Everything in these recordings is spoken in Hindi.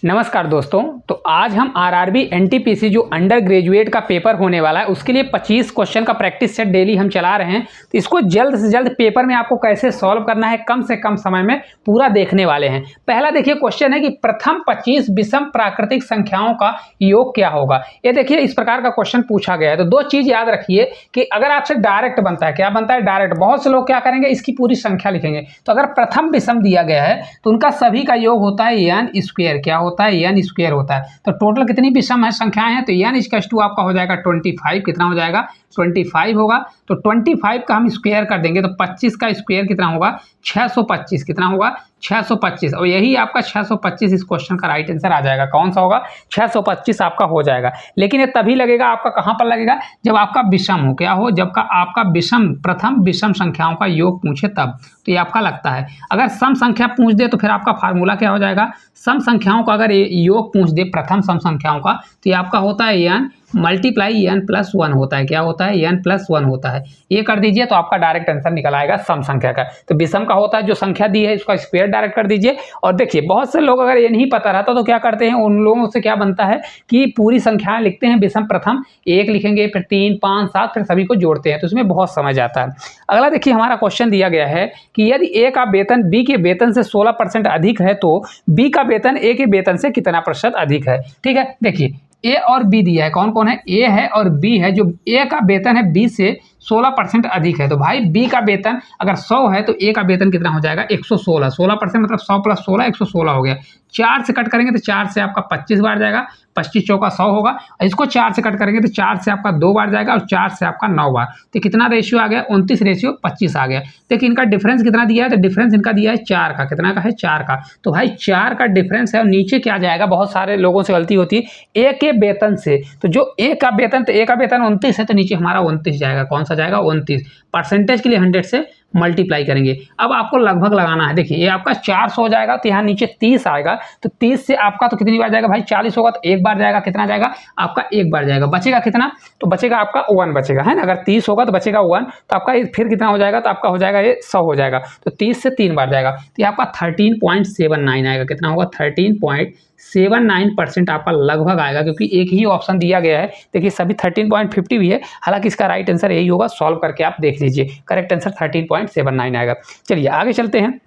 नमस्कार दोस्तों। तो आज हम आरआरबी एनटीपीसी जो अंडर ग्रेजुएट का पेपर होने वाला है उसके लिए 25 क्वेश्चन का प्रैक्टिस सेट डेली हम चला रहे हैं। तो इसको जल्द से जल्द पेपर में आपको कैसे सॉल्व करना है कम से कम समय में पूरा देखने वाले हैं। पहला देखिए क्वेश्चन है कि प्रथम 25 विषम प्राकृतिक संख्याओं का योग क्या होगा। ये देखिए इस प्रकार का क्वेश्चन पूछा गया है। तो दो चीज याद रखिए कि अगर आपसे डायरेक्ट बनता है, क्या बनता है डायरेक्ट, बहुत से लोग क्या करेंगे इसकी पूरी संख्या लिखेंगे। तो अगर प्रथम विषम दिया गया है तो उनका सभी का योग होता है एन स्क्वायर। क्या होता है? एन स्क्वायर होता है। तो टोटल कितनी विषम है संख्याएं हैं तो एन इक्वल्स टू आपका हो जाएगा 25। कितना हो जाएगा? 25 होगा। तो 25 का हम स्क्वायर कर देंगे तो 25 का स्क्वायर कितना होगा? 625। कितना होगा? 625। और यही आपका 625 इस क्वेश्चन का राइट आंसर आ जाएगा। कौन सा होगा? 625 आपका हो जाएगा। लेकिन ये तभी लगेगा आपका कहां पर लगेगा? जब आपका विषम हो। क्या हो? जब का आपका विषम प्रथम विषम संख्याओं का योग पूछे तब। तो ये आपका लगता है। अगर सम संख्या पूछ दे तो फिर आपका फार्मूला क्या हो जाएगा? सम संख्याओं का अगर योग पूछ दे प्रथम सम संख्याओं का तो ये आपका होता है n multiply n plus one होता है। क्या होता है? एन प्लस वन होता है। ये कर दीजिए तो आपका डायरेक्ट आंसर निकल आएगा सम संख्या का। तो विषम का होता है जो संख्या दी है इसका स्क्वायर डायरेक्ट कर दीजिए। और देखिए बहुत से लोग अगर ये नहीं पता रहता तो क्या करते हैं, उन लोगों से क्या बनता है कि पूरी संख्याएं लिखते हैं विषम प्रथम, एक लिखेंगे फिर 3 5 7 फिर सभी को जोड़ते हैं, तो इसमें बहुत समय जाता है। अगला देखिए हमारा क्वेश्चन दिया गया है कि यदि ए का वेतन बी के वेतन से 16% अधिक है तो बी का वेतन ए के वेतन से कितना प्रतिशत अधिक है। ठीक है, देखिए ए और बी दिया है। कौन कौन है? ए है और बी है। जो ए का वेतन है बी से 16% अधिक है तो भाई बी का वेतन अगर 100 है तो ए का वेतन कितना हो जाएगा? 116। 16% मतलब 100 प्लस 16 116 हो गया। 4 से कट करेंगे तो 4 से आपका 25 बार जाएगा, 25 चौका 100 होगा। इसको 4 से कट करेंगे तो 4 से आपका 2 बार जाएगा और 4 से आपका 9 बार। तो कितना रेशियो आ गया? 29:25 आ गया। देखिए इनका डिफरेंस कितना दिया है तो डिफरेंस इनका दिया है 4 का। कितना का है? 4 का। तो भाई 4 का डिफरेंस है और नीचे क्या जाएगा? बहुत सारे लोगों से गलती होती है ए के वेतन से। तो जो ए का वेतन, तो ए का वेतन 29 है तो नीचे हमारा 29 जाएगा। कौन सा जाएगा? 29। परसेंटेज के लिए 100 से मल्टीप्लाई करेंगे। अब आपको लगभग लगाना है। देखिए ये आपका 400 हो जाएगा तो यहाँ नीचे 30 आएगा। तो 30 से आपका तो कितनी बार जाएगा भाई? 40 होगा तो एक बार जाएगा। कितना जाएगा? आपका एक बार जाएगा। बचेगा कितना? तो बचेगा आपका 1 बचेगा, है ना। अगर 30 होगा तो बचेगा 1, तो आपका फिर कितना हो जाएगा? तो आपका हो जाएगा ये 100 हो जाएगा। तो 30 से 3 बार जाएगा तो ये आपका 13.79 आएगा। कितना होगा? 13.79% आपका लगभग आएगा, क्योंकि एक ही ऑप्शन दिया गया है। देखिए सभी 13.50 भी है, हालांकि इसका राइट आंसर यही होगा। सॉल्व करके आप देख लीजिए, करेक्ट आंसर 13.79 आएगा। चलिए आगे चलते हैं।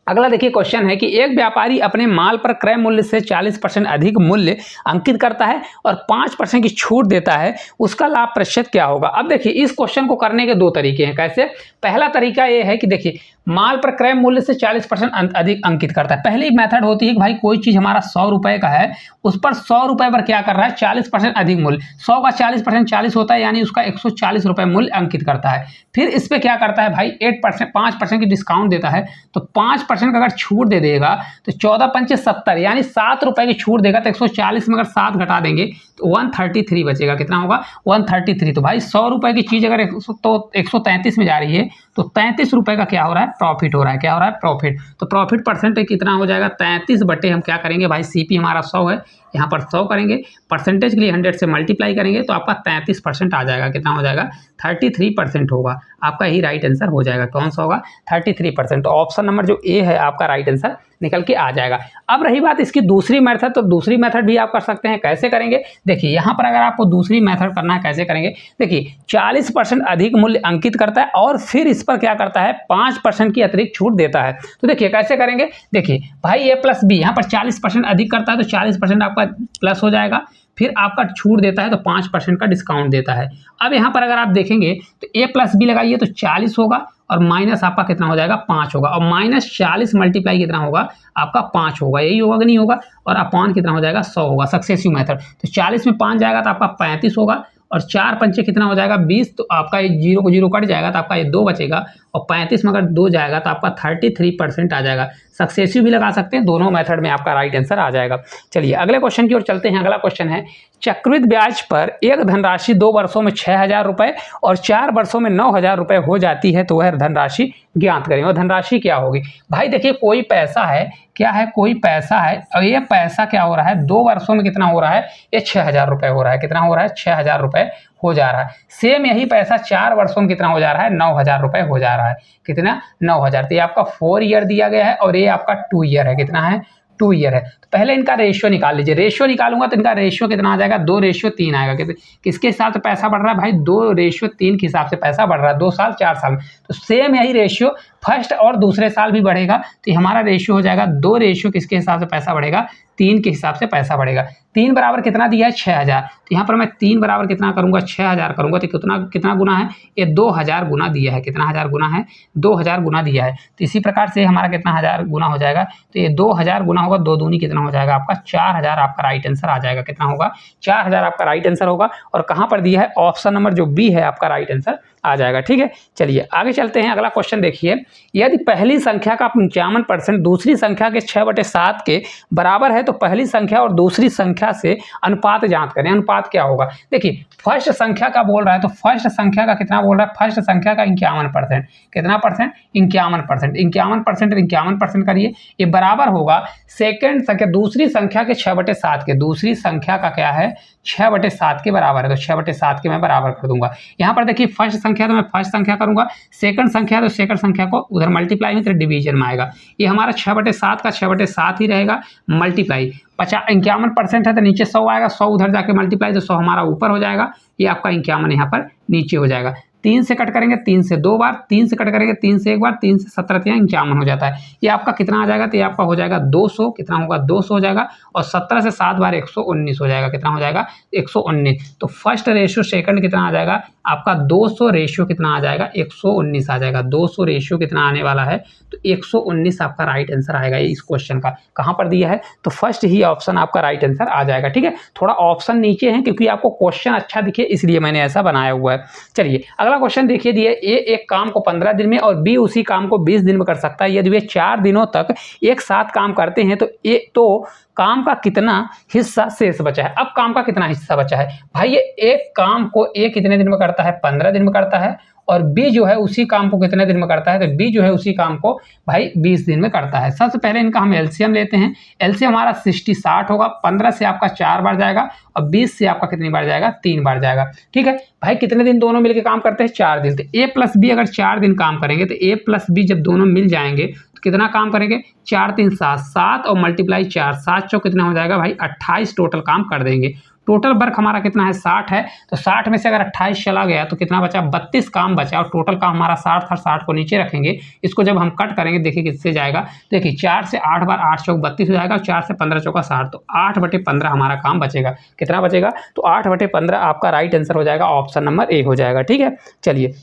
अगला देखिए क्वेश्चन है कि एक व्यापारी अपने माल पर क्रय मूल्य से 40% अधिक मूल्य अंकित करता है और 5% की छूट देता है, उसका लाभ प्रतिशत क्या होगा। अब देखिए इस क्वेश्चन को करने के दो तरीके हैं। कैसे? पहला तरीका ये है कि देखिए माल पर क्रय मूल्य से 40% अधिक अंकित करता है। पहली मेथड होती है कि भाई कोई चीज हमारा 100 रुपए का है, उस पर 100 रुपए पर क्या कर रहा है? 40% अधिक मूल्य। 100 का 40% 40 होता है, यानी उसका 140 रुपए मूल्य अंकित करता है। फिर इस पे क्या करता है भाई? 8% 5% की डिस्काउंट देता है। तो 5% का अगर छूट दे देगा तो 14 पंचे 70, यानी 7 रुपए की छूट देगा। तो 140 में अगर 7 घटा देंगे तो 133 बचेगा। कितना होगा? 133। तो भाई 100 रुपए की चीज अगर 133 में जा रही है तो 33 रुपए का क्या हो रहा है? प्रॉफिट हो रहा है। क्या हो रहा है? प्रॉफिट। तो प्रॉफिट परसेंटेज कितना हो जाएगा? 33 बटे हम क्या करेंगे भाई? सीपी हमारा 100 है, यहाँ पर 100 करेंगे, परसेंटेज के लिए 100 से मल्टीप्लाई करेंगे तो आपका 33% आ जाएगा। कितना हो जाएगा? 33% होगा। आपका ही राइट आंसर हो जाएगा। कौन सा होगा? 33%। तो ऑप्शन नंबर जो ए है आपका राइट आंसर निकल के आ जाएगा। अब रही बात इसकी दूसरी मेथड, तो दूसरी मेथड भी आप कर सकते हैं। कैसे करेंगे? देखिए यहाँ पर अगर आपको दूसरी मेथड करना है, कैसे करेंगे? देखिए 40% अधिक मूल्य अंकित करता है और फिर इस पर क्या करता है? 5% की अतिरिक्त छूट देता है। तो देखिए कैसे करेंगे? देखिए भाई ए प्लस बी, यहाँ पर 40% अधिक करता है तो 40% आपका प्लस हो जाएगा, फिर आपका छूट देता है तो 5% का डिस्काउंट देता है। अब यहाँ पर अगर आप देखेंगे तो ए प्लस बी लगाइए तो 40 होगा और माइनस आपका कितना हो जाएगा? 5 होगा। और माइनस 40 मल्टीप्लाई कितना होगा? आपका 5 होगा। यही होगा कि नहीं होगा? और अपॉन कितना हो जाएगा? 100 होगा। Successive method. तो 40 में 5 जाएगा तो आपका 35 होगा और 4 पंचे कितना हो जाएगा? 20। तो आपका ये 0 को 0 कट जाएगा तो आपका ये 2 बचेगा और 35 में अगर 2 जाएगा तो आपका 33% आ जाएगा। सक्सेसिव भी लगा सकते हैं, दोनों मेथड में आपका राइट आंसर आ जाएगा। चलिए अगले क्वेश्चन की ओर चलते हैं। अगला क्वेश्चन है चक्रवृद्धि ब्याज पर एक धनराशि 2 वर्षों में 6,000 रुपए और 4 वर्षों में 9,000 रुपए हो जाती है, तो वह धनराशि ज्ञात करें। वह धनराशि क्या होगी? भाई देखिए कोई पैसा है, क्या है? कोई पैसा है और ये पैसा क्या हो रहा है? 2 वर्षों में कितना हो रहा है? ये 6,000 रुपए हो रहा है। कितना हो रहा है? 6,000 रुपए हो जा रहा है। सेम यही पैसा 4 वर्षों में कितना हो जा रहा है? 9,000 रुपए हो जा रहा है। कितना? 9,000। तो ये आपका 4 ईयर दिया गया है और ये आपका 2 ईयर है। कितना है? 2 ईयर है। तो पहले इनका रेशियो निकाल लीजिए। रेशियो निकालूंगा तो इनका रेशियो कितना आ जाएगा, 2:3 आएगा। किसके हिसाब से पैसा बढ़ रहा है भाई, 2:3 के हिसाब से पैसा बढ़ रहा है, 2 साल 4 साल में। तो सेम यही रेशियो फर्स्ट और दूसरे साल भी बढ़ेगा। तो हमारा रेशियो हो जाएगा 2 रेशियो किसके हिसाब से पैसा बढ़ेगा, 3 के हिसाब से पैसा बढ़ेगा। 3 बराबर कितना दिया है, 6000। तो यहाँ पर मैं 3 बराबर कितना करूंगा, 6000 करूंगा। तो कितना गुना है, ये 2000 गुना दिया है। कितना हजार गुना है, 2000 गुना दिया है। तो इसी प्रकार से हमारा कितना 1000 गुना हो जाएगा। तो ये 2000 गुना होगा, 2 दूनी कितना हो जाएगा आपका 4000। आपका राइट आंसर आ जाएगा। कितना होगा, 4000 आपका राइट आंसर होगा। और कहाँ पर दिया है, ऑप्शन नंबर जो बी है आपका राइट आंसर आ जाएगा। ठीक है, चलिए आगे चलते हैं। अगला क्वेश्चन देखिए, यदि पहली संख्या का 55% दूसरी संख्या के 6/7 के बराबर है तो पहली संख्या और दूसरी संख्या से अनुपात ज्ञात करें। अनुपात क्या होगा, देखिए फर्स्ट संख्या का बोल रहा है तो फर्स्ट संख्या का कितना बोल रहा है, फर्स्ट संख्या का 51%। कितना परसेंट, 51%। 51% और 51% करिए, ये बराबर होगा सेकेंड संख्या दूसरी संख्या के 6/7 के। दूसरी संख्या का क्या है, 6/7 के बराबर है। तो 6/7 के मैं बराबर कर दूंगा। यहाँ पर देखिए फर्स्ट संख्या तो मैं फर्स्ट संख्या करूंगा, सेकंड संख्या तो सेकंड संख्या को उधर मल्टीप्लाई में तो डिवीजन में आएगा। ये हमारा 6/7 का 6/7 ही रहेगा, मल्टीप्लाई 51% है तो नीचे 100 आएगा, 100 उधर जाके मल्टीप्लाई तो 100 हमारा ऊपर हो जाएगा। ये आपका 51 यहाँ पर नीचे हो जाएगा। 3 से कट करेंगे 3 से 2 बार, 3 से कट करेंगे 3 से 1 बार, 3 से 17 51 हो जाता है। ये आपका कितना आ जाएगा, तो ये आपका हो जाएगा 200। कितना होगा, 200 हो जाएगा। और 17 से 7 बार 119 हो जाएगा। कितना हो जाएगा, 119। तो फर्स्ट रेशियो सेकंड कितना आ जाएगा आपका, 200 रेशियो कितना आ जाएगा, 119 आ जाएगा। 200 रेशियो कितना आने वाला है, तो 119 आपका राइट आंसर आएगा इस क्वेश्चन का। कहाँ पर दिया है, तो फर्स्ट ही ऑप्शन आपका राइट आंसर आ जाएगा। ठीक है, थोड़ा ऑप्शन नीचे है क्योंकि आपको क्वेश्चन अच्छा दिखे इसलिए मैंने ऐसा बनाया हुआ है। चलिए अगला क्वेश्चन देखिए, दिए ए एक काम को 15 दिन में और बी उसी काम को 20 दिन में कर सकता है। यदि वे 4 दिनों तक एक साथ काम करते हैं तो काम का कितना हिस्सा शेष बचा है। अब काम का कितना हिस्सा बचा है भाई, ये एक काम को ए कितने दिन में करता है, 15 दिन में करता है। और बी जो है उसी काम को कितने दिन में करता है, तो बी जो है उसी काम को भाई 20 दिन में करता है। सबसे पहले इनका हम एलसीएम लेते हैं। एलसीएम हमारा 60 होगा। 15 से आपका 4 बार जाएगा और 20 से आपका कितनी बार जाएगा, 3 बार जाएगा। ठीक है भाई, कितने दिन दोनों मिलकर काम करते हैं, 4 दिन। तो ए प्लस बी अगर 4 दिन काम करेंगे तो ए प्लस बी जब दोनों मिल जाएंगे तो कितना काम करेंगे, 4 3 7 7 और मल्टीप्लाई 4 7 चौ कितना हो जाएगा भाई 28 टोटल काम कर देंगे। टोटल वर्क हमारा कितना है, 60 है। तो 60 में से अगर 28 चला गया तो कितना बचा, 32 काम बचा। और टोटल काम हमारा 60 था, 60 को नीचे रखेंगे। इसको जब हम कट करेंगे देखिए किससे जाएगा, देखिए 4 से 8 बार 8 चौक 32 हो जाएगा। 4 से 15 चौका 60, तो 8/15 हमारा काम बचेगा। कितना बचेगा, तो 8/15 आपका राइट आंसर हो जाएगा, ऑप्शन नंबर ए हो जाएगा। ठीक है, चलिए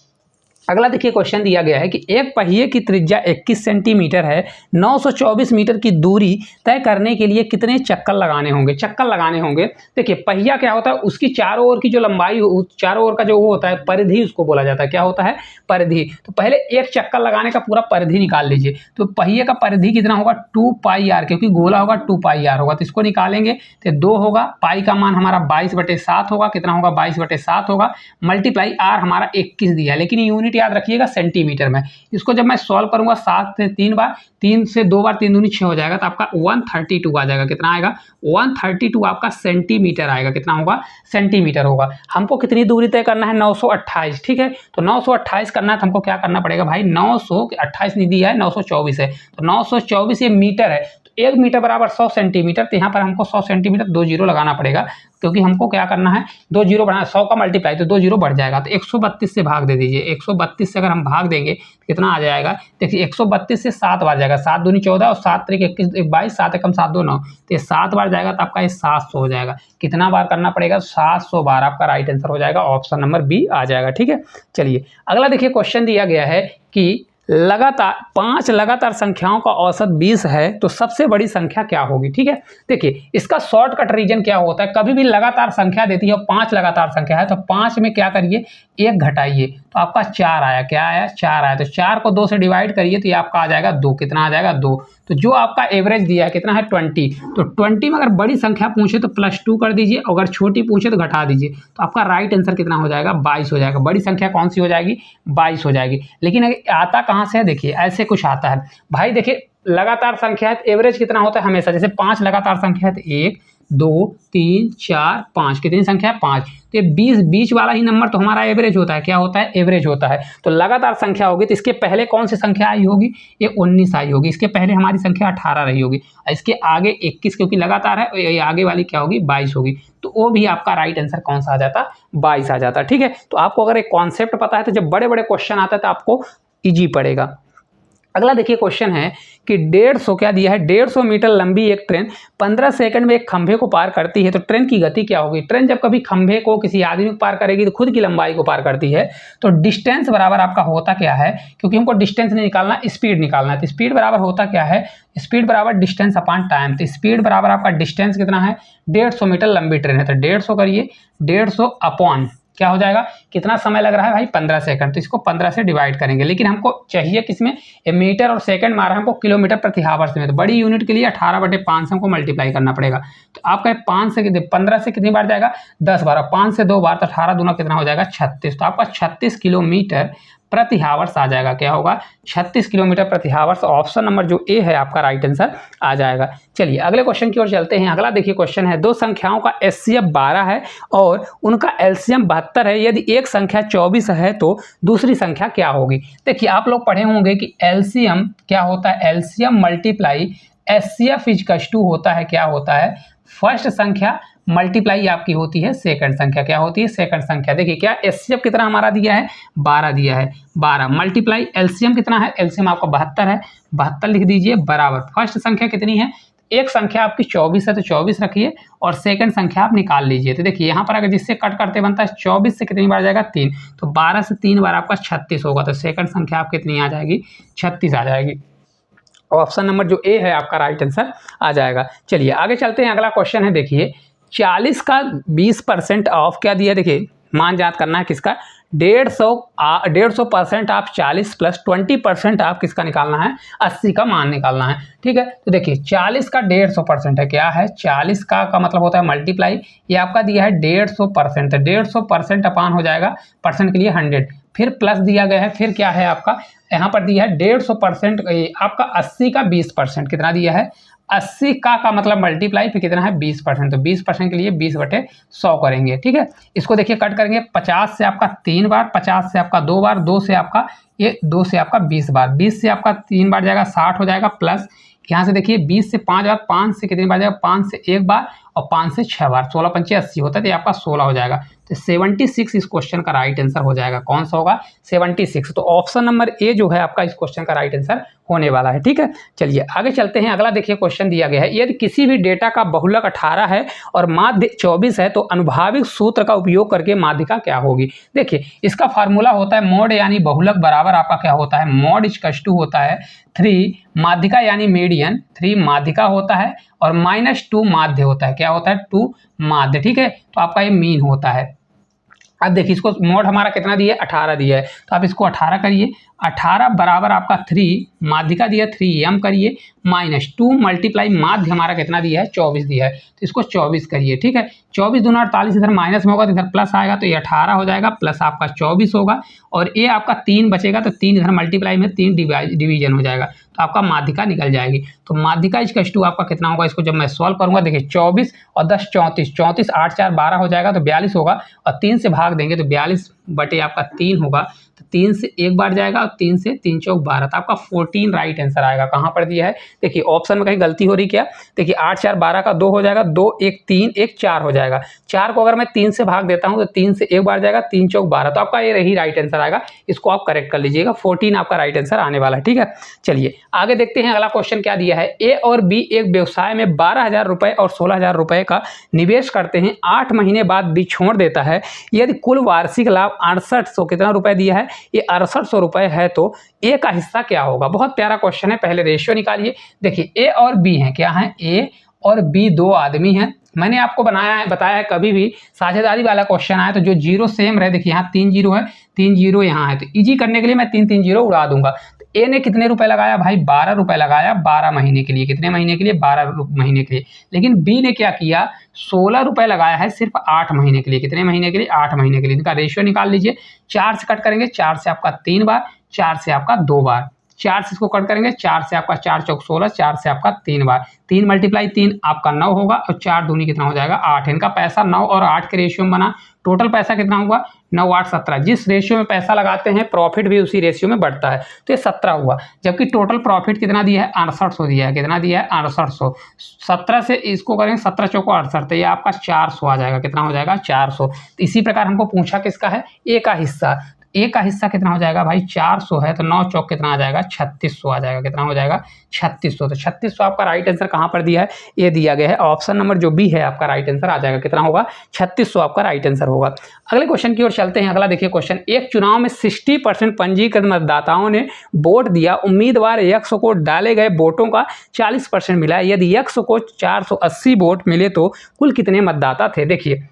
अगला देखिए क्वेश्चन दिया गया है कि एक पहिए की त्रिज्या 21 सेंटीमीटर है, 924 मीटर की दूरी तय करने के लिए कितने चक्कर लगाने होंगे। चक्कर लगाने होंगे, देखिए पहिया क्या होता है, उसकी चारों ओर की जो लंबाई, चारों ओर का जो वो होता है परिधि, उसको बोला जाता है। क्या होता है, परिधि। तो पहले एक चक्कर लगाने का पूरा परिधि निकाल लीजिए। तो पहिए का परिधि कितना होगा, 2πr, क्योंकि गोला होगा 2πr होगा। तो इसको निकालेंगे तो 2 होगा। पाई का मान हमारा 22/7 होगा। कितना होगा, 22/7 होगा। मल्टीप्लाई आर हमारा 21 दिया है, लेकिन यूनिट याद रखिएगा सेंटीमीटर में। इसको जब मैं सॉल्व करूंगा 7 से 3 बार, 3 से 2 बार 3 दूनी 6 हो जाएगा। तो आपका 132 आ जाएगा। कितना आएगा, 132 आपका सेंटीमीटर आएगा। कितना होगा, सेंटीमीटर होगा। हमको कितनी दूरी तय करना है, 928। ठीक है, तो 928 करना है तो हमको क्या करना पड़ेगा भाई, 928 नहीं दिया है, 924 है। तो 924 ये मीटर है। 1 मीटर बराबर 100 सेंटीमीटर। तो यहाँ पर हमको 100 सेंटीमीटर 2 जीरो लगाना पड़ेगा, क्योंकि हमको क्या करना है, 2 जीरो बढ़ाना, 100 का मल्टीप्लाई तो 2 जीरो बढ़ जाएगा। तो 132 से भाग दे दीजिए। 132 से अगर हम भाग देंगे तो कितना आ जाएगा, देखिए 132 से 7 बार जाएगा। 7 दूनी 14 और 7 त्रिक 21 22, 7 एकम 7 2 9। तो ये 7 बार जाएगा तो आपका ये 700 हो जाएगा। कितना बार करना पड़ेगा, 700 बार। आपका राइट आंसर हो जाएगा, ऑप्शन नंबर बी आ जाएगा। ठीक है, चलिए अगला देखिए क्वेश्चन दिया गया है कि लगातार 5 लगातार संख्याओं का औसत 20 है तो सबसे बड़ी संख्या क्या होगी। ठीक है, देखिए इसका शॉर्टकट रीजन क्या होता है, कभी भी लगातार संख्या देती है, 5 लगातार संख्या है तो 5 में क्या करिए, 1 घटाइए तो आपका 4 आया। क्या आया, 4 आया। तो 4 को 2 से डिवाइड करिए तो ये आपका आ जाएगा 2। कितना आ जाएगा, 2। तो जो आपका एवरेज दिया है कितना है, 20। तो 20 में अगर बड़ी संख्या पूछे तो +2 कर दीजिए, अगर छोटी पूछे तो घटा दीजिए। तो आपका राइट आंसर कितना हो जाएगा, 22 हो जाएगा। बड़ी संख्या कौन सी हो जाएगी, 22 हो जाएगी। लेकिन आता कहाँ से है, देखिए ऐसे कुछ आता है भाई। देखिए लगातार संख्या है तो एवरेज कितना होता है हमेशा, जैसे 5 लगातार संख्या है तो 1 2 3 4 5, कितनी संख्या है 5, तो ये 20 बीच वाला ही नंबर तो हमारा एवरेज होता है, क्या होता है एवरेज होता है। तो लगातार संख्या होगी तो इसके पहले कौन सी संख्या आई होगी, ये 19 आई होगी, इसके पहले हमारी संख्या 18 रही होगी, इसके आगे 21 क्योंकि लगातार है, ये आगे वाली क्या होगी 22 होगी, तो वो भी आपका राइट आंसर कौन सा आ जाता, 22 आ जाता। ठीक है, तो आपको अगर एक कॉन्सेप्ट पता है तो जब बड़े बड़े क्वेश्चन आता है तो आपको ईजी पड़ेगा। अगला देखिए क्वेश्चन है कि 150 क्या दिया है, 150 मीटर लंबी एक ट्रेन 15 सेकंड में एक खंभे को पार करती है, तो ट्रेन की गति क्या होगी। ट्रेन जब कभी खंभे को किसी आदमी को पार करेगी तो खुद की लंबाई को पार करती है, तो डिस्टेंस बराबर आपका होता क्या है, क्योंकि हमको डिस्टेंस नहीं निकालना, स्पीड निकालना है, तो स्पीड बराबर होता क्या है, स्पीड बराबर डिस्टेंस अपॉन टाइम, तो स्पीड बराबर आपका डिस्टेंस कितना है 150 मीटर लंबी ट्रेन है, तो 150 करिए 150 अपॉन क्या हो जाएगा, कितना समय लग रहा है भाई 15 सेकंड, तो इसको 15 से डिवाइड करेंगे, लेकिन हमको चाहिए किसमें, मीटर और सेकंड मारा हमको किलोमीटर प्रति हावर्स में, तो बड़ी यूनिट के लिए 18/5 हमको मल्टीप्लाई करना पड़ेगा। तो आपका 5 से 15 से कितनी बार जाएगा 10 बार, 5 से 2 बार, तो 18 दूना कितना हो जाएगा 36, तो आपका 36 किलोमीटर प्रति हावर्स आ जाएगा, क्या होगा 36 किलोमीटर प्रति हावर्स। ऑप्शन नंबर जो ए है आपका राइट आंसर आ जाएगा। चलिए अगले क्वेश्चन की ओर चलते हैं। अगला देखिए क्वेश्चन है, दो संख्याओं का एचसीएफ 12 है और उनका एलसीएम 72 है, यदि एक संख्या 24 है तो दूसरी संख्या क्या होगी। देखिए आप लोग पढ़े होंगे कि एलसीएम क्या होता है, LCM multiply HCF equals to होता है, क्या होता है फर्स्ट संख्या मल्टीप्लाई आपकी होती है सेकंड संख्या, क्या होती है सेकंड संख्या। देखिए क्या एचसीएफ कितना हमारा दिया है 12 दिया है, 12 मल्टीप्लाई एलसीएम कितना है, एलसीएम आपका 72 है, 72 लिख दीजिए बराबर फर्स्ट संख्या कितनी है, एक संख्या आपकी 24 है तो 24 रखिए और सेकंड संख्या आप निकाल लीजिए। तो देखिए यहाँ पर अगर जिससे कट करते बनता है 24 से कितनी बार जाएगा 3, तो 12 से 3 बार आपका 36 होगा, तो सेकंड संख्या आप कितनी आ जाएगी 36 आ जाएगी। ऑप्शन नंबर जो ए है आपका राइट आंसर आ जाएगा। चलिए आगे चलते हैं। अगला क्वेश्चन है देखिए 40 का 20% ऑफ क्या दिया, देखिए मान याद करना है किसका 150% आप 40 प्लस 20% आप किसका निकालना है 80 का मान निकालना है। ठीक है, तो देखिए 40 का 150% है, क्या है 40 का मतलब होता है मल्टीप्लाई, ये आपका दिया है 150%, तो 150% अपान हो जाएगा परसेंट के लिए 100, फिर प्लस दिया गया है, फिर क्या है आपका यहाँ पर दिया है 150% आपका 80 का 20% कितना दिया है 80 का मतलब मल्टीप्लाई फिर कितना है 20%, तो 20% के लिए 20/100 करेंगे। ठीक है, इसको देखिए कट करेंगे 50 से आपका 3 बार, 50 से आपका 2 बार, 2 से आपका ये 2 से आपका 20 बार, 20 से आपका 3 बार जाएगा 60 हो जाएगा, प्लस यहाँ से देखिए 20 से 5 बार, 5 से कितनी बार जाएगा 5 से 1 बार और 5 से 6 बार, 16 पंचे 80 होता है, तो ये आपका 16 हो जाएगा, तो 76 इस क्वेश्चन का राइट आंसर हो जाएगा। कौन सा होगा 76, तो ऑप्शन नंबर ए जो है आपका इस क्वेश्चन का राइट आंसर होने वाला है। ठीक है, चलिए आगे चलते हैं। अगला देखिए क्वेश्चन दिया गया है, यदि किसी भी डेटा का बहुलक 18 है और माध्य 24 है तो अनुभाविक सूत्र का उपयोग करके माध्यिका क्या होगी। देखिए इसका फार्मूला होता है मोड यानी बहुलक बराबर आपका क्या होता है मोड इक्वल्स टू होता है 3 माध्यिका यानी मीडियन, 3 माध्यिका होता है और -2 माध्य होता है, क्या होता है 2 माध्य। ठीक है, तो आपका ये मीन होता है। अब देखिए इसको मोड हमारा कितना दिया है 18 दिया है, तो आप इसको 18 करिए, 18 बराबर आपका 3 माध्यिका दिया 3m करिए -2 मल्टीप्लाई माध्य हमारा कितना दिया है 24 दिया है, तो इसको 24 करिए। ठीक है, 24 दूना 48, इधर माइनस में होगा तो इधर प्लस आएगा, तो ये 18 हो जाएगा प्लस आपका 24 होगा और ये आपका 3 बचेगा, तो 3 इधर मल्टीप्लाई में 3 डिवीजन हो जाएगा, तो आपका माध्यिका निकल जाएगी। तो माध्यिका इक्वल्स टू आपका कितना होगा, इसको जब मैं सॉल्व करूंगा देखिए 24 और 10 34, 34 8 4 12 हो जाएगा, तो 42 होगा और 3 से भाग देंगे तो 42 बटे आपका 3 होगा, तो 3 से 1 बार जाएगा और 3 से 3 चौक 12, तो आपका 14 राइट आंसर आएगा। कहाँ पर दिया है देखिए ऑप्शन में कहीं गलती हो रही क्या, देखिए 8 4 12 का 2 हो जाएगा, 2 1 3 1 4 हो जाएगा, 4 को अगर मैं 3 से भाग देता हूँ तो 3 से 1 बार जाएगा, 3 चौक 12, तो आपका ये रही राइट आंसर आएगा। इसको आप करेक्ट कर लीजिएगा, 14 आपका राइट आंसर आने वाला है। ठीक है, चलिए आगे देखते हैं। अगला क्वेश्चन क्या दिया है, ए और बी एक व्यवसाय में 12,000 रुपये और 16,000 रुपये का निवेश करते हैं, 8 महीने बाद बी छोड़ देता है, यदि कुल वार्षिक लाभ 6800 कितना रुपए दिया है, ये 6800 रुपए है, तो ए का हिस्सा क्या होगा। बहुत प्यारा क्वेश्चन है, पहले रेशियो निकालिए। देखिए ए और बी हैं, क्या है ए और बी दो आदमी हैं। मैंने आपको बताया है कभी भी साझेदारी वाला क्वेश्चन आया तो जो जीरो सेम रहे, देखिए यहाँ 3 जीरो है, 3 जीरो यहाँ है, तो इजी करने के लिए मैं 3 3 जीरो उड़ा दूंगा। तो ए ने कितने रुपए लगाया भाई 12 रुपए लगाया 12 महीने के लिए, कितने महीने के लिए 12 महीने के लिए। लेकिन बी ने क्या किया 16 रुपए लगाया है सिर्फ 8 महीने के लिए, कितने महीने के लिए 8 महीने के लिए। इनका रेशियो निकाल लीजिए, 4 से कट करेंगे, 4 से आपका 3 बार, 4 से आपका 2 बार, 4 से इसको कट करेंगे, 4 से आपका 4 चौक 16, 4 से आपका 3 बार, 3 × 3 आपका 9 होगा और 4 दूनी कितना हो जाएगा 8। इनका पैसा 9 और 8 के रेशियो में बना। टोटल पैसा कितना हुआ 9 8 17। जिस रेशियो में पैसा लगाते हैं प्रॉफिट भी उसी रेशियो में बढ़ता है, तो ये 17 हुआ। जबकि टोटल प्रॉफिट कितना दिया है 6800 दिया है। कितना दिया है 6800। 17 से इसको करेंगे 17 चौको 68, तो ये आपका 400 आ जाएगा। कितना हो जाएगा 400। तो इसी प्रकार हमको पूछा किसका है ए का हिस्सा। ए का हिस्सा कितना हो जाएगा भाई 400 है, तो 9 चौक कितना आ जाएगा 3600 आ जाएगा। कितना हो जाएगा 3600। तो 3600 आपका राइट आंसर कहाँ पर दिया है, ये दिया गया है ऑप्शन नंबर जो बी है आपका राइट आंसर आ जाएगा। कितना होगा 3600 आपका राइट आंसर होगा। अगले क्वेश्चन की ओर चलते हैं। अगला देखिए क्वेश्चन, एक चुनाव में 60% पंजीकृत मतदाताओं ने वोट दिया, उम्मीदवार यक्स को डाले गए वोटों का 40% मिला। यदि यक्स को 480 वोट मिले तो कुल कितने मतदाता थे। देखिए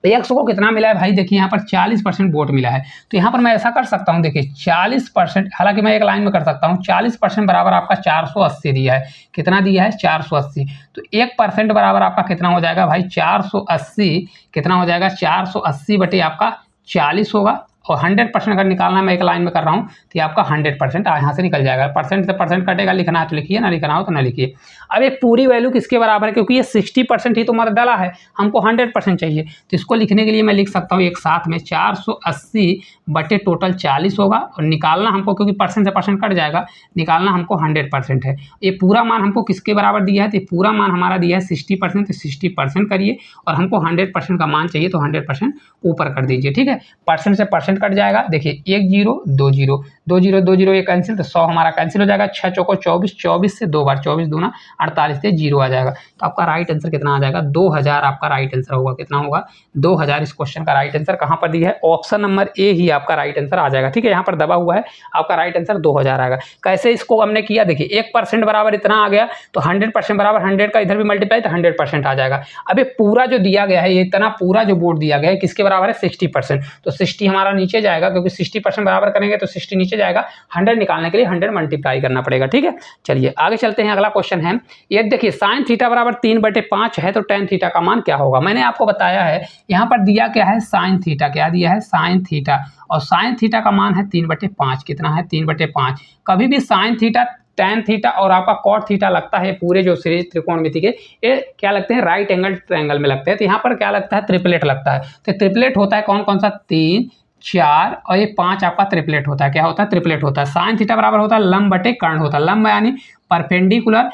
एक्स को कितना मिला है भाई, देखिए यहाँ पर 40% वोट मिला है। तो यहाँ पर मैं ऐसा कर सकता हूँ, देखिए 40%, हालांकि मैं एक लाइन में कर सकता हूँ, 40% बराबर आपका 480 दिया है। कितना दिया है 480। तो 1% बराबर आपका कितना हो जाएगा भाई 480। कितना हो जाएगा 480 बटे आपका 40 होगा। और 100% अगर निकालना मैं एक लाइन में कर रहा हूँ तो ये आपका 100% यहाँ से निकल जाएगा। परसेंट से परसेंट कटेगा, लिखना है तो लिखिए, ना लिखना हो तो ना लिखिए। अब एक पूरी वैल्यू किसके बराबर है, क्योंकि ये 60% ही तो मत डाला है, हमको 100% चाहिए। तो इसको लिखने के लिए मैं लिख सकता हूँ एक साथ में 480 बटे टोटल 40 होगा। और निकालना हमको, क्योंकि परसेंट से परसेंट कट जाएगा, निकालना हमको 100% है। ये पूरा मान हमको किसके बराबर दिया है, तो पूरा मान हमारा दिया है 60%। तो 60% करिए और हमको 100% का मान चाहिए, तो 100% ऊपर कर दीजिए। ठीक है, परसेंट से परसेंट कट जाएगा। देखिए 1 0 2 0 2 0 2 0 ये कैंसिल, तो 100 हमारा कैंसिल हो जाएगा। 6 चौको 24, 24 से 2 बार 24 दूना 48 से 0 आ जाएगा। तो आपका राइट आंसर कितना आ जाएगा 2000 आपका राइट आंसर होगा। कितना होगा 2000। इस क्वेश्चन का राइट आंसर कहाँ पर दिया है, ऑप्शन नंबर ए ही आपका राइट आंसर आ जाएगा। ठीक है, यहाँ पर दबा हुआ है, आपका राइट आंसर 2000 आएगा। कैसे इसको हमने किया, देखिए 1% बराबर इतना आ गया, तो 100% बराबर 100 का इधर भी मल्टीप्लाई, तो 100% आ जाएगा। अब ये पूरा जो दिया गया है, ये इतना पूरा जो बोर्ड दिया गया है किसके बराबर है 60%। तो 60 हमारा नीचे जाएगा, क्योंकि 60% बराबर करेंगे तो 60 नीचे जाएगा। 100 निकालने के लिए 100 मल्टीप्लाई करना पड़ेगा। ठीक है, चलिए आगे चलते हैं। अगला क्वेश्चन है ये, देखिए साइन थीटा बराबर 3/5 है, तो टेन थीटा का मान क्या होगा। मैंने आपको बताया है यहाँ पर दिया क्या है साइन थीटा, क्या दिया है साइन थीटा, और साइन थीटा का मान है 3/5। कितना है 3/5। कभी भी साइन थीटा, टैन थीटा और आपका कॉट थीटा लगता है, पूरे जो सीरीज त्रिकोणमिति के ये क्या लगते हैं राइट एंगल ट्रायंगल में लगते हैं। तो यहाँ पर क्या लगता है ट्रिपलेट लगता है। तो ट्रिपलेट होता है कौन कौन सा, 3 4 और ये 5 आपका ट्रिपलेट होता है। क्या होता है ट्रिपलेट होता है। साइन थीटा बराबर होता है लंब बटे कर्ण होता है। लंब यानी परपेंडिकुलर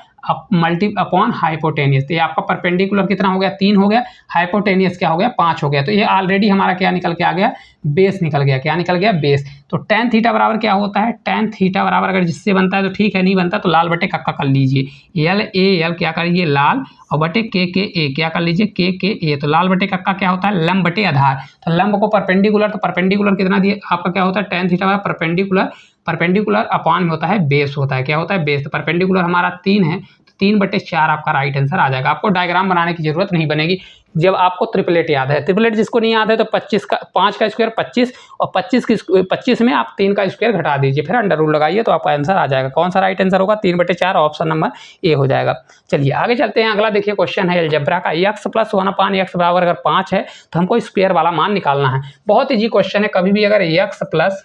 मल्टी अपॉन हाइपोटेनियस। तो ये आपका परपेंडिकुलर कितना हो गया 3 हो गया, हाइपोटेनियस क्या हो गया 5 हो गया। तो ये ऑलरेडी हमारा क्या निकल के आ गया बेस निकल गया। क्या निकल गया बेस। तो टेन थीटा बराबर क्या होता है, टेन थीटा बराबर अगर जिससे बनता है तो ठीक है, नहीं बनता तो लाल बटे कक्का कर लीजिए। एल ए एल क्या करिए लाल, और बटे के ए क्या कर लीजिए के ए। तो लाल बटे कक्का क्या होता है लंब बटे आधार। तो लंब को परपेंडिकुलर, तो परपेंडिकुलर कितना दिए आपका क्या होता है टेन थीटा बराबर परपेंडिकुलर, परपेंडिकुलर अपॉन होता है बेस होता है। क्या होता है बेस। तो परपेंडिकुलर हमारा 3 है, तो 3/4 आपका राइट आंसर आ जाएगा। आपको डायग्राम बनाने की जरूरत नहीं बनेगी जब आपको ट्रिपलेट याद है। ट्रिपलेट जिसको नहीं याद है तो 25 का 5 का स्क्वायर 25 और 25 में आप 3 का स्क्वायर घटा दीजिए, फिर अंडर रूल लगाइए, तो आपका आंसर आ जाएगा। कौन सा राइट आंसर होगा 3/4, ऑप्शन नंबर ए हो जाएगा। चलिए आगे चलते हैं। अगला देखिए क्वेश्चन है अलजेब्रा का, x + 1/x बराबर अगर 5 है तो हमको स्क्वायर वाला मान निकालना है। बहुत ईजी क्वेश्चन है। कभी भी अगर x +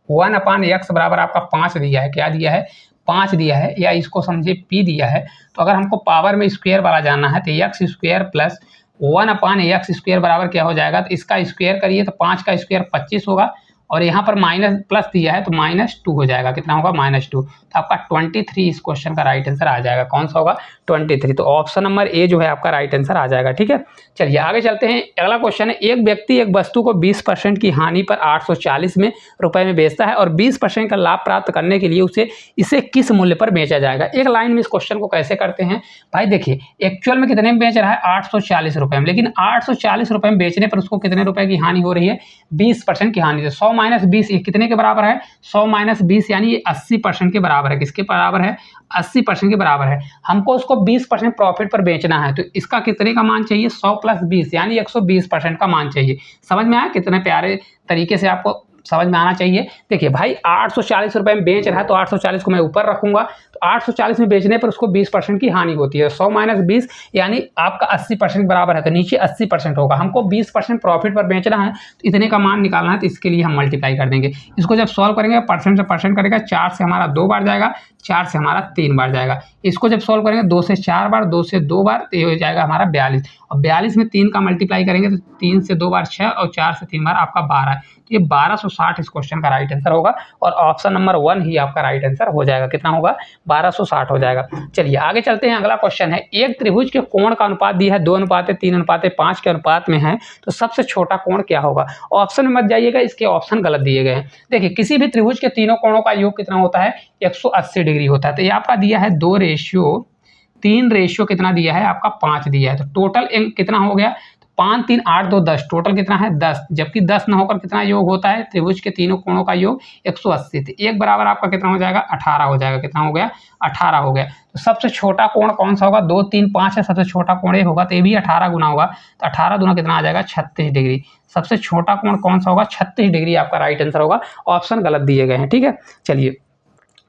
1/x बराबर आपका 5 दिया है, क्या दिया है 5 दिया है, या इसको समझिए p दिया है, तो अगर हमको पावर में स्क्वायर वाला जानना है तो x² + 1/x² बराबर क्या हो जाएगा, तो इसका स्क्वायर करिए तो 5 का स्क्वायर 25 होगा, और यहाँ पर माइनस प्लस दिया है तो -2 हो जाएगा। कितना होगा -2। तो आपका 23 इस क्वेश्चन का राइट आंसर आ जाएगा। कौन सा होगा 23। तो ऑप्शन नंबर ए जो है आपका राइट आंसर आ जाएगा। ठीक है, चलिए आगे चलते हैं। अगला क्वेश्चन है, एक व्यक्ति एक वस्तु को 20% की हानि पर 840 रुपए में बेचता है और 20% का लाभ प्राप्त करने के लिए इसे किस मूल्य पर बेचा जाएगा। एक लाइन में इस क्वेश्चन को कैसे करते हैं भाई, देखिए एक्चुअल में कितने में बेच रहा है 840 रुपए में, लेकिन 840 रुपए में बेचने पर उसको कितने रुपए की हानि हो रही है 20% की हानि। 100 - 20 ये कितने के बराबर है 100 - 20 यानी ये 80% के बराबर है। किसके बराबर है 80% के बराबर है। हमको उसको 20% प्रॉफिट पर बेचना है, तो इसका कितने का मान चाहिए 100 + 20 यानी 120% का मान चाहिए। समझ में आया कितने प्यारे तरीके से आपको समझ में आना चाहिए। देखिए भाई 840 रुपये में बेच रहा है तो 840 को मैं ऊपर रखूंगा, तो 840 में बेचने पर उसको 20% की हानि होती है। 100 - 20 यानी आपका 80% बराबर है, तो नीचे 80% होगा। हमको 20% प्रॉफिट पर बेचना है तो इतने का मान निकालना है, तो इसके लिए हम मल्टीप्लाई कर देंगे। इसको जब सॉल्व करेंगे परसेंट से परसेंट करेगा, 4 से हमारा 2 बार जाएगा, 4 से हमारा 3 बार जाएगा। इसको जब सॉल्व करेंगे 2 से 4 बार, 2 से 2 बार, तो ये हो जाएगा हमारा 42। और 42 में 3 का मल्टीप्लाई करेंगे तो 3 से 2 बार 6 और 4 से 3 बार आपका 12 है। तो ये 1260 इस क्वेश्चन का राइट आंसर होगा और ऑप्शन नंबर 1 ही आपका राइट आंसर हो जाएगा। कितना होगा? 1260 हो जाएगा। चलिए आगे चलते हैं। अगला क्वेश्चन है, एक त्रिभुज के कोण का अनुपात दिया है 2:3:5 के अनुपात में है, तो सबसे छोटा कोण क्या होगा? ऑप्शन में मत जाइएगा, इसके ऑप्शन गलत दिए गए हैं। देखिए किसी भी त्रिभुज के तीनों कोणों का योग कितना होता है? 180 डिग्री होता है। तो ये आपका दिया है 2:3 रेशियो कितना दिया है? आपका 5 दिया है। तो टोटल कितना हो गया? 5 3 8 2 10, टोटल कितना है? 10। जबकि 10 न होकर कितना योग होता है त्रिभुज के तीनों कोणों का योग? 180। तो एक बराबर आपका कितना हो जाएगा? 18 हो जाएगा। कितना हो गया? 18 हो गया। तो सबसे छोटा कोण कौन सा होगा? 2 3 5 है, सबसे छोटा कोण ये होगा, तो ये भी 18 गुना होगा। तो 18 दूना कितना आ जाएगा? 36 डिग्री। सबसे छोटा कोण कौन सा होगा? 36 डिग्री आपका राइट आंसर होगा। ऑप्शन गलत दिए गए हैं। ठीक है, चलिए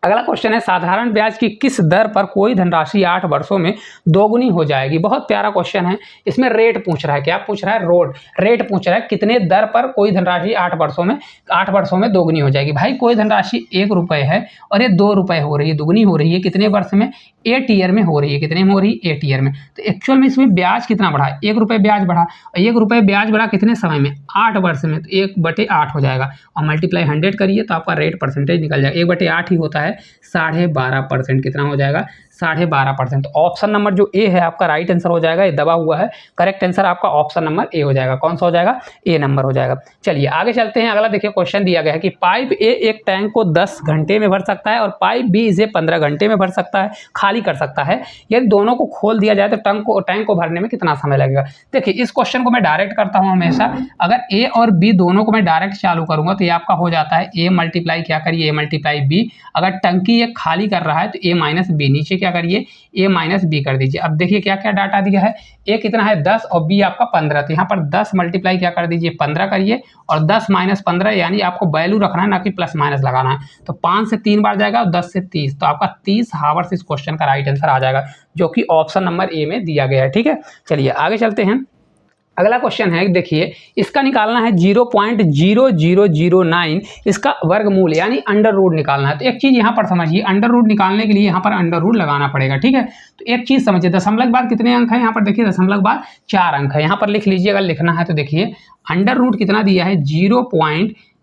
अगला क्वेश्चन है, साधारण ब्याज की किस दर पर कोई धनराशि 8 वर्षों में दोगुनी हो जाएगी? बहुत प्यारा क्वेश्चन है। इसमें रेट पूछ रहा है। क्या पूछ रहा है? रेट पूछ रहा है, कितने दर पर कोई धनराशि 8 वर्षों में दोगुनी हो जाएगी। भाई कोई धनराशि 1 रुपये है और ये 2 रुपये हो रही है, दुगुनी हो रही है कितने वर्ष में? 8 ईयर में हो रही है। कितने में हो रही है? 8 ईयर में। तो एक्चुअल में इसमें ब्याज कितना बढ़ा? 1 रुपये ब्याज बढ़ा। और 1 रुपये ब्याज बढ़ा कितने समय में? 8 वर्ष में। तो 1/8 हो जाएगा और मल्टीप्लाई 100 करिए तो आपका रेट परसेंटेज निकल जाएगा। 1/8 ही होता है, 12.5%। कितना हो जाएगा? 12.5%। तो ऑप्शन नंबर जो ए है आपका राइट आंसर हो जाएगा। ये दबा हुआ है, करेक्ट आंसर आपका ऑप्शन नंबर ए हो जाएगा। कौन सा हो जाएगा? ए नंबर हो जाएगा। चलिए आगे चलते हैं। अगला देखिए क्वेश्चन दिया गया है कि पाइप ए एक टैंक को 10 घंटे में भर सकता है और पाइप बी इसे 15 घंटे में भर सकता है, खाली कर सकता है। यदि दोनों को खोल दिया जाए तो टैंक को भरने में कितना समय लगेगा? देखिए इस क्वेश्चन को मैं डायरेक्ट करता हूँ हमेशा। अगर ए और बी दोनों को मैं डायरेक्ट चालू करूंगा तो ये आपका हो जाता है ए मल्टीप्लाई क्या करिए? A multiply B. अगर टंकी ये खाली कर रहा है तो ए माइनस बी, नीचे क्या करिए? ए माइनस बी कर दीजिए। अब देखिए क्या क्या डाटा दिया है। ए कितना है? 10 और बी आपका 15। तो यहाँ पर 10 मल्टीप्लाई क्या कर दीजिए? 15 करिए और 10 - 15 यानी आपको वैल्यू रखना है, ना कि प्लस माइनस लगाना है। तो 5 से 3 बार जाएगा और 10 से 30, तो आपका 30 हावर्स इस क्वेश्चन का राइट आंसर आ जाएगा, जो कि ऑप्शन नंबर ए में दिया गया है। ठीक है, चलिए आगे चलते हैं। अगला क्वेश्चन है, देखिए इसका निकालना है 0.0009 इसका वर्गमूल यानी अंडर रूट निकालना है। तो एक चीज़ यहाँ पर समझिए, अंडर रूट निकालने के लिए यहाँ पर अंडर रूट लगाना पड़ेगा। ठीक है, तो एक चीज़ समझिए, दशमलव के बाद कितने अंक है? यहाँ पर देखिए दशमलव के बाद 4 अंक है। यहाँ पर लिख लीजिए अगर लिखना है तो। देखिए अंडर रूट कितना दिया है?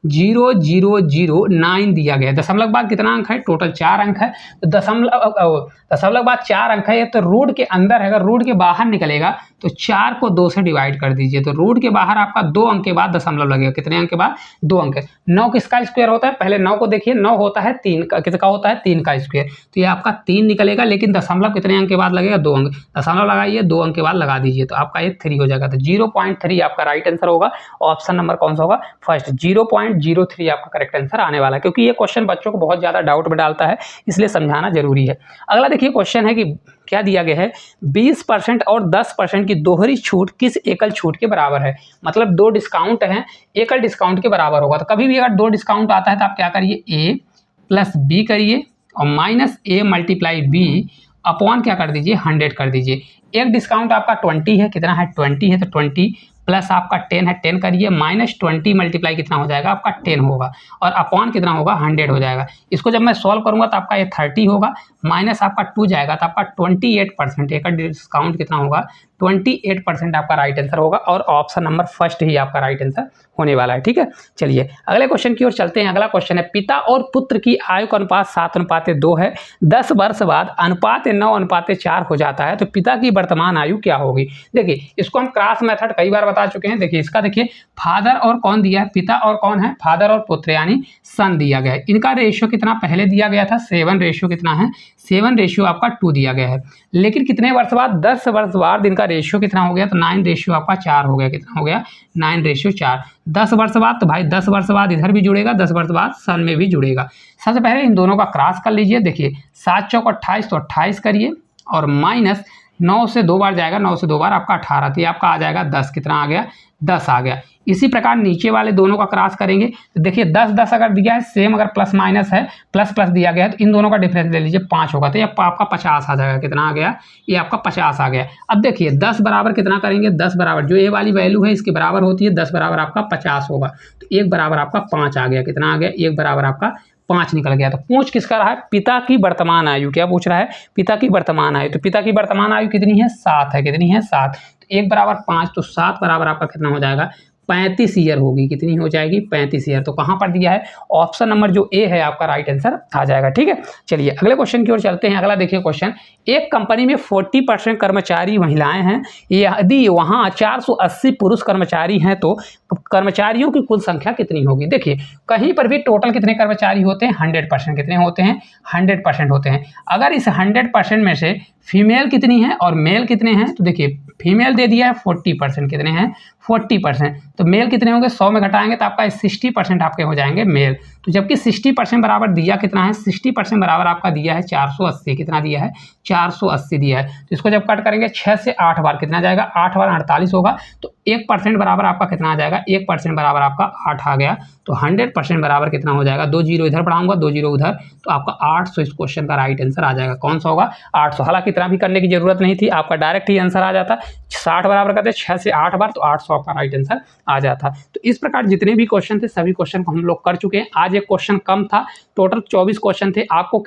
0.0009 दिया गया है। दशमलव के बाद कितना अंक है? टोटल 4 अंक है। तो दशमलव के बाद 4 अंक है, ये तो रूट के अंदर है। अगर रूट के बाहर निकलेगा तो 4 को 2 से डिवाइड कर दीजिए, तो रूट के बाहर आपका 2 अंक के बाद दशमलव लगेगा। कितने अंक के बाद? 2 अंक। 9 किसका स्क्वायर होता है? पहले 9 को देखिए, 9 होता है 3 का। किसका होता है? 3 का स्क्वायर। तो ये आपका 3 निकलेगा, लेकिन दशमलव कितने अंक के बाद लगेगा? 2 अंक। दशमलव लगाइए, 2 अंक के बाद लगा दीजिए, तो आपका ये 3 हो जाएगा। तो 0.3 आपका राइट आंसर होगा। ऑप्शन नंबर कौन सा होगा? फर्स्ट, 0.03 आपका करेक्ट आंसर आने वाला है, क्योंकि ये क्वेश्चन बच्चों को बहुत ज़्यादा डाउट में डालता है, इसलिए समझाना जरूरी है। अगला देखिए क्वेश्चन है कि क्या दिया गया है? 20% और 10% की दोहरी छूट किस एकल छूट के बराबर है? मतलब 2 डिस्काउंट हैं, एकल डिस्काउंट के बराबर होगा। तो कभी भी अगर 2 डिस्काउंट आता है तो आप क्या करिए? ए प्लस बी करिए और minus A multiply B upon क्या कर दीजिए? 100 कर दीजिए। एक डिस्काउंट आपका 20 है, कितना है? 20 है, तो 20 प्लस आपका 10 है, 10 करिए, माइनस 20 मल्टीप्लाई कितना हो जाएगा? आपका 10 होगा और अपॉन कितना होगा? 100 हो जाएगा। इसको जब मैं सॉल्व करूंगा तो आपका ये 30 होगा, माइनस आपका 2 जाएगा, तो आपका 28%। एक डिस्काउंट कितना होगा? 28% आपका राइट आंसर होगा और ऑप्शन नंबर फर्स्ट ही आपका राइट आंसर होने वाला है। ठीक है, चलिए अगले क्वेश्चन की ओर चलते हैं। अगला क्वेश्चन है, पिता और पुत्र की आयु का अनुपात 7:2 है। 10 वर्ष बाद अनुपात 9:4 हो जाता है, तो पिता की वर्तमान आयु क्या होगी? देखिए इसको हम क्रॉस मेथड कई बार बता चुके हैं। देखिए इसका देखिए फादर और कौन दिया है? पिता और कौन है? फादर और पुत्र यानी सन दिया गया है। इनका रेशियो कितना पहले दिया गया था? 7 रेशियो कितना है? 7 रेशियो आपका 2 दिया गया है। लेकिन कितने वर्ष बाद? 10 वर्ष बाद इनका रेशियो कितना हो गया? तो 9 रेशियो आपका 4 हो गया। कितना हो गया? 9 रेशियो 4। 10 वर्ष बाद, तो भाई 10 वर्ष बाद इधर भी जुड़ेगा, 10 वर्ष बाद सन में भी जुड़ेगा। सबसे पहले इन दोनों का क्रॉस कर लीजिए। देखिए 7 चौक 28, तो 28 करिए और माइनस 9 से 2 बार जाएगा, 9 से 2 बार आपका 18, तो ये आपका आ जाएगा 10। कितना आ गया? 10 आ गया। इसी प्रकार नीचे वाले दोनों का क्रॉस करेंगे तो देखिए 10 10 अगर दिया है, सेम अगर प्लस माइनस है, प्लस प्लस दिया गया है, तो इन दोनों का डिफरेंस ले लीजिए 5 होगा, तो ये आपका 50 आ जाएगा। कितना आ गया? ये आपका 50 आ गया। अब देखिए 10 बराबर कितना करेंगे? 10 बराबर जो ये वाली वैल्यू है इसके बराबर होती है, 10 बराबर आपका 50 होगा, तो 1 बराबर आपका 5 आ गया। कितना आ गया? 1 बराबर आपका 5 निकल गया। तो पूछ किसका रहा है? पिता की वर्तमान आयु। क्या पूछ रहा है? पिता की वर्तमान आयु। तो पिता की वर्तमान आयु कितनी है? 7 है। कितनी है? 7। तो 1 बराबर 5, तो 7 बराबर आपका कितना हो जाएगा? 35 ईयर होगी। कितनी हो जाएगी? 35 ईयर। तो कहाँ पर दिया है? ऑप्शन नंबर जो ए है आपका राइट आंसर आ जाएगा। ठीक है, चलिए अगले क्वेश्चन की ओर चलते हैं। अगला देखिए क्वेश्चन, एक कंपनी में 40% कर्मचारी महिलाएं हैं, यदि वहाँ 480 पुरुष कर्मचारी हैं तो कर्मचारियों की कुल संख्या कितनी होगी? देखिए कहीं पर भी टोटल कितने कर्मचारी होते हैं? 100%। कितने होते हैं? 100% होते हैं। अगर इस 100% में से फीमेल कितनी है और मेल कितने हैं, तो देखिए फीमेल दे दिया है 40%। कितने हैं? 40%। तो मेल कितने होंगे? 100 में घटाएंगे तो आपका 60% आपके हो जाएंगे मेल। तो जबकि 60% बराबर दिया कितना है? 60% बराबर आपका दिया है 480। कितना दिया है? 480 दिया है। तो इसको जब कट करेंगे 6 से 8 बार, कितना जाएगा? 8 बार 48 होगा। तो 1% बराबर आपका कितना आ जाएगा? 1% बराबर आपका 8 आ गया। तो 100% बराबर कितना हो जाएगा? 2 जीरो इधर बढ़ाऊंगा, 2 जीरो उधर, तो आपका 800 इस क्वेश्चन का राइट आंसर आ जाएगा। कौन सा होगा? 800। हालांकि इतना भी करने की जरूरत नहीं थी, आपका डायरेक्ट ही आंसर आ जाता। 60 बराबर करते 6 से 8 बार, तो 800 आपका राइट आंसर आ जाता। तो इस प्रकार जितने भी क्वेश्चन थे सभी क्वेश्चन को हम लोग कर चुके हैं। आज एक क्वेश्चन कम था, टोटल 24 क्वेश्चन थे। आपको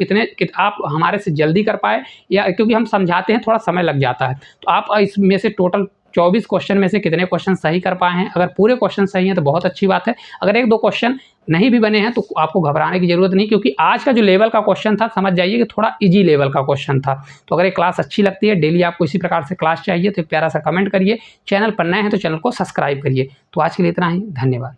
आप हमारे से जल्दी कर पाए या क्योंकि हम समझाते हैं थोड़ा समय लग जाता है, तो आप इसमें से टोटल 24 क्वेश्चन में से कितने क्वेश्चन सही कर पाए हैं? अगर पूरे क्वेश्चन सही हैं तो बहुत अच्छी बात है। अगर 1-2 क्वेश्चन नहीं भी बने हैं तो आपको घबराने की जरूरत नहीं, क्योंकि आज का जो लेवल का क्वेश्चन था समझ जाइए कि थोड़ा इजी लेवल का क्वेश्चन था। तो अगर ये क्लास अच्छी लगती है, डेली आपको इसी प्रकार से क्लास चाहिए, तो एक प्यारा सा कमेंट करिए। चैनल पर नए हैं तो चैनल को सब्सक्राइब करिए। तो आज के लिए इतना ही, धन्यवाद।